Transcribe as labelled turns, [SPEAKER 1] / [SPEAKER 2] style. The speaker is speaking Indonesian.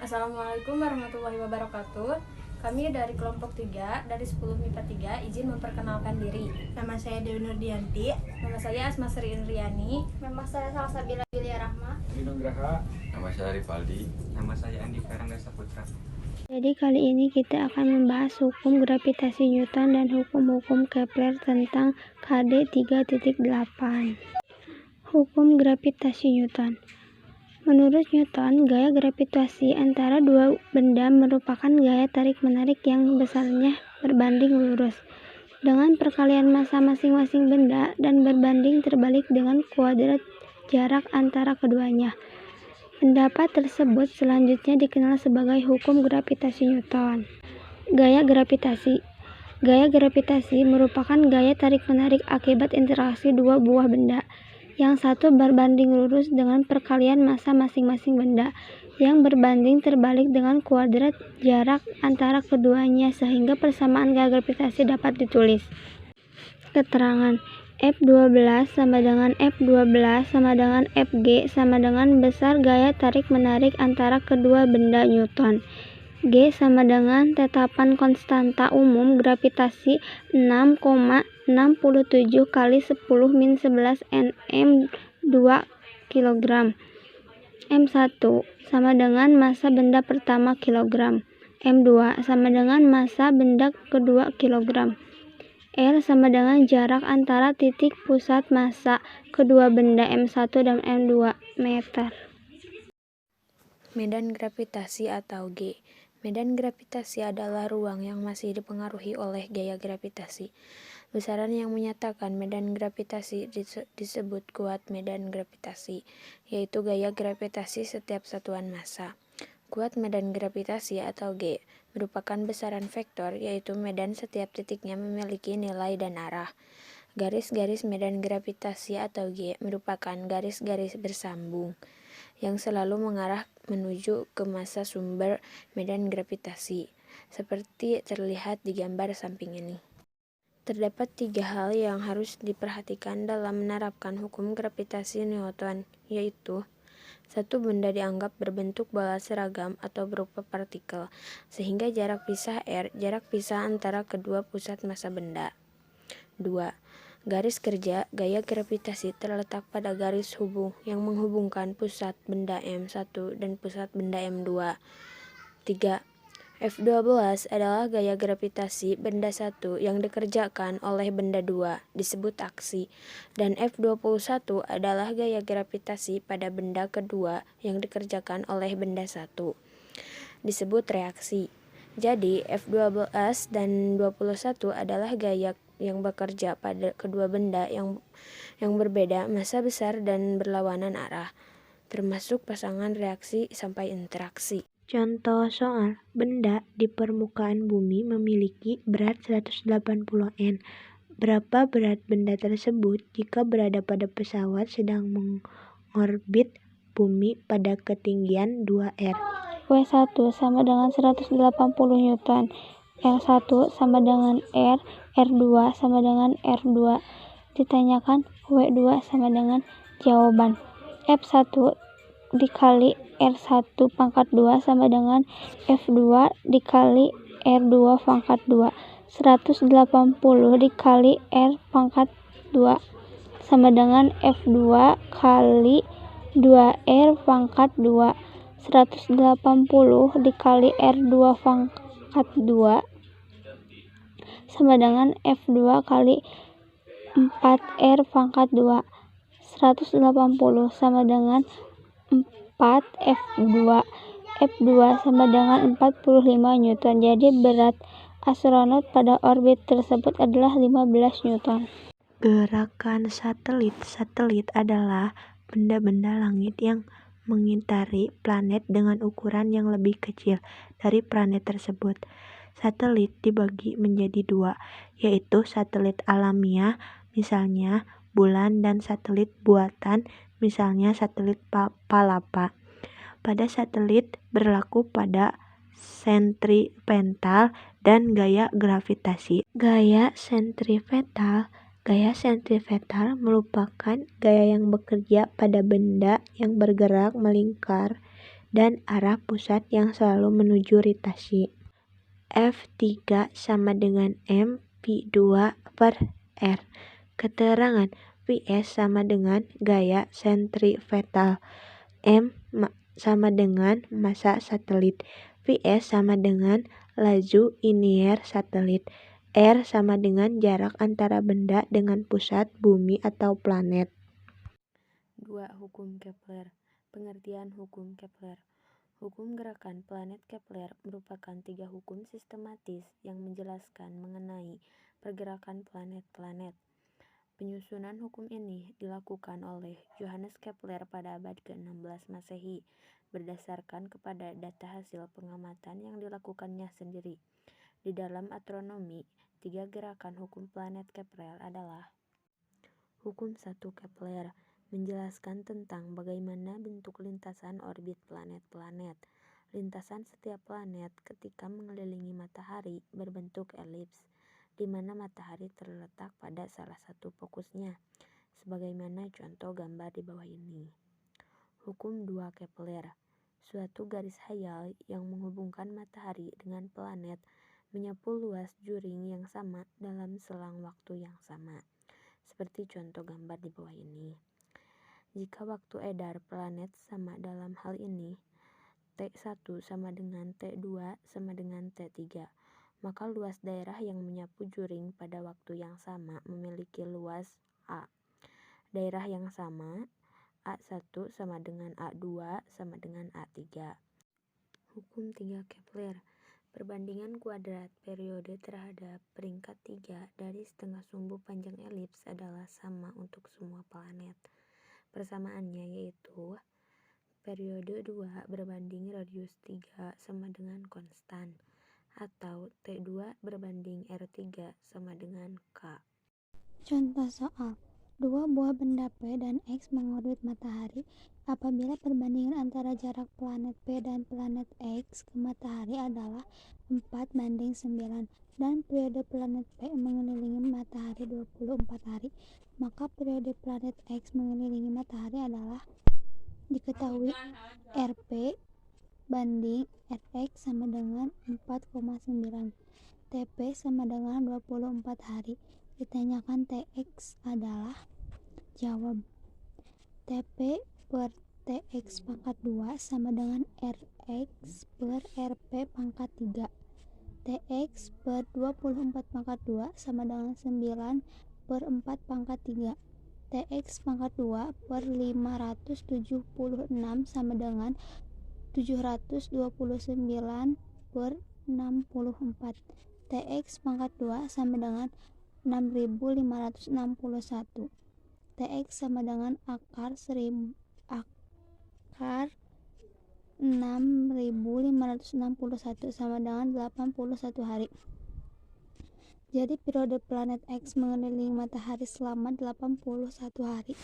[SPEAKER 1] Assalamualaikum warahmatullahi wabarakatuh. Kami dari kelompok 3 dari 10 MIPA 3 izin memperkenalkan diri.
[SPEAKER 2] Nama saya Dewi Nurdianti.
[SPEAKER 1] Nama saya Asma Sri Indriani.
[SPEAKER 3] Nama saya Salsabila Julia Rahma.
[SPEAKER 4] Nugraha.
[SPEAKER 5] Nama saya Rivaldi.
[SPEAKER 6] Nama saya Andi Ferangga Saputra.
[SPEAKER 7] Jadi kali ini kita akan membahas hukum gravitasi Newton dan hukum-hukum Kepler tentang KD 3.8. Hukum gravitasi Newton. Menurut Newton, gaya gravitasi antara dua benda merupakan gaya tarik-menarik yang besarnya berbanding lurus dengan perkalian massa masing-masing benda dan berbanding terbalik dengan kuadrat jarak antara keduanya. Pendapat tersebut selanjutnya dikenal sebagai hukum gravitasi Newton. Gaya gravitasi. Gaya gravitasi merupakan gaya tarik-menarik akibat interaksi dua buah benda. Yang satu berbanding lurus dengan perkalian massa masing-masing benda, yang berbanding terbalik dengan kuadrat jarak antara keduanya sehingga persamaan gaya gravitasi dapat ditulis. Keterangan F12 sama dengan F12 sama dengan Fg sama dengan besar gaya tarik-menarik antara kedua benda Newton. G sama dengan tetapan konstanta umum gravitasi 6,67 kali 10 min 11 nm 2 kg. M1 sama dengan massa benda pertama kg. M2 sama dengan massa benda kedua kg. R sama dengan jarak antara titik pusat massa kedua benda M1 dan M2 meter.
[SPEAKER 8] Medan gravitasi atau G. Medan gravitasi adalah ruang yang masih dipengaruhi oleh gaya gravitasi. Besaran yang menyatakan medan gravitasi disebut kuat medan gravitasi, yaitu gaya gravitasi setiap satuan massa. Kuat medan gravitasi atau G merupakan besaran vektor, yaitu medan setiap titiknya memiliki nilai dan arah. Garis-garis medan gravitasi atau G merupakan garis-garis bersambung yang selalu mengarah menuju ke massa sumber medan gravitasi, seperti terlihat di gambar samping ini. Terdapat 3 hal yang harus diperhatikan dalam menerapkan hukum gravitasi Newton, yaitu: 1. Benda dianggap berbentuk bola seragam atau berupa partikel, sehingga jarak pisah R, jarak pisah antara kedua pusat massa benda. 2. Garis kerja gaya gravitasi terletak pada garis hubung yang menghubungkan pusat benda M1 dan pusat benda M2. 3. F12 adalah gaya gravitasi benda 1 yang dikerjakan oleh benda 2, disebut aksi, dan F21 adalah gaya gravitasi pada benda kedua yang dikerjakan oleh benda 1, disebut reaksi. Jadi, F12 dan 21 adalah gaya yang bekerja pada kedua benda yang berbeda massa besar dan berlawanan arah, termasuk pasangan reaksi sampai interaksi.
[SPEAKER 7] Contoh soal, benda di permukaan bumi memiliki berat 180 N. Berapa berat benda tersebut jika berada pada pesawat sedang mengorbit bumi pada ketinggian 2 R? W1 sama dengan 180 Newton. R1 sama dengan R, R2 sama dengan R2. Ditanyakan W2 sama dengan jawaban F1 dikali R1 pangkat 2 sama dengan F2 dikali R2 pangkat 2. 180 dikali R pangkat 2 sama dengan F2 kali 2R pangkat 2. 180 dikali R2 pangkat 2 sama dengan F2 kali 4R pangkat 2. 180 sama dengan 4 F2. F2 sama dengan 45 Newton. Jadi berat astronot pada orbit tersebut adalah 15 Newton. Gerakan satelit. Satelit adalah benda-benda langit yang mengitari planet dengan ukuran yang lebih kecil dari planet tersebut. Satelit dibagi menjadi 2, yaitu satelit alamiah, misalnya bulan, dan satelit buatan, misalnya satelit Palapa. Pada satelit berlaku pada sentripetal dan gaya gravitasi. Gaya sentripetal merupakan gaya yang bekerja pada benda yang bergerak melingkar dan arah pusat yang selalu menuju rotasi. F3 sama dengan M P2 per R. Keterangan Ps sama dengan gaya sentripetal, M sama dengan massa satelit, Ps sama dengan laju linier satelit, R sama dengan jarak antara benda dengan pusat bumi atau planet.
[SPEAKER 8] 2. Hukum Kepler. Pengertian hukum Kepler. Hukum gerakan planet Kepler merupakan 3 hukum sistematis yang menjelaskan mengenai pergerakan planet-planet. Penyusunan hukum ini dilakukan oleh Johannes Kepler pada abad ke-16 Masehi berdasarkan kepada data hasil pengamatan yang dilakukannya sendiri. Di dalam astronomi, 3 gerakan hukum planet Kepler adalah: Hukum 1 Kepler menjelaskan tentang bagaimana bentuk lintasan orbit planet-planet. Lintasan setiap planet ketika mengelilingi matahari berbentuk elips, di mana matahari terletak pada salah satu fokusnya, sebagaimana contoh gambar di bawah ini. Hukum 2 Kepler. Suatu garis hayal yang menghubungkan matahari dengan planet menyapu luas juring yang sama dalam selang waktu yang sama, seperti contoh gambar di bawah ini. Jika waktu edar planet sama dalam hal ini, T1 sama dengan T2 sama dengan T3, maka luas daerah yang menyapu juring pada waktu yang sama memiliki luas A. Daerah yang sama, A1 sama dengan A2 sama dengan A3. Hukum 3 Kepler. Perbandingan kuadrat periode terhadap peringkat 3 dari setengah sumbu panjang elips adalah sama untuk semua planet. Persamaannya yaitu periode 2 berbanding radius 3 sama dengan konstan, atau T2 berbanding R3 sama dengan K.
[SPEAKER 7] Contoh soal: 2 buah benda P dan X mengorbit matahari. Apabila perbandingan antara jarak planet P dan planet X ke matahari adalah 4:9 dan periode planet P mengelilingi matahari 24 hari, maka periode planet X mengelilingi matahari adalah: diketahui Rp banding Rx sama dengan 4,9, Tp sama dengan 24 hari. Ditanyakan Tx adalah: jawab. Tp per Tx pangkat 2 sama dengan Rx per Rp pangkat 3. Tx per 24 pangkat 2 sama dengan 9 per 4 pangkat 3. Tx pangkat 2 per 576 sama dengan 729 per 64. Tx pangkat 2 sama dengan 6561. Tx sama dengan akar 6561 sama dengan 81 hari. Jadi periode planet X mengelilingi matahari selama 81 hari.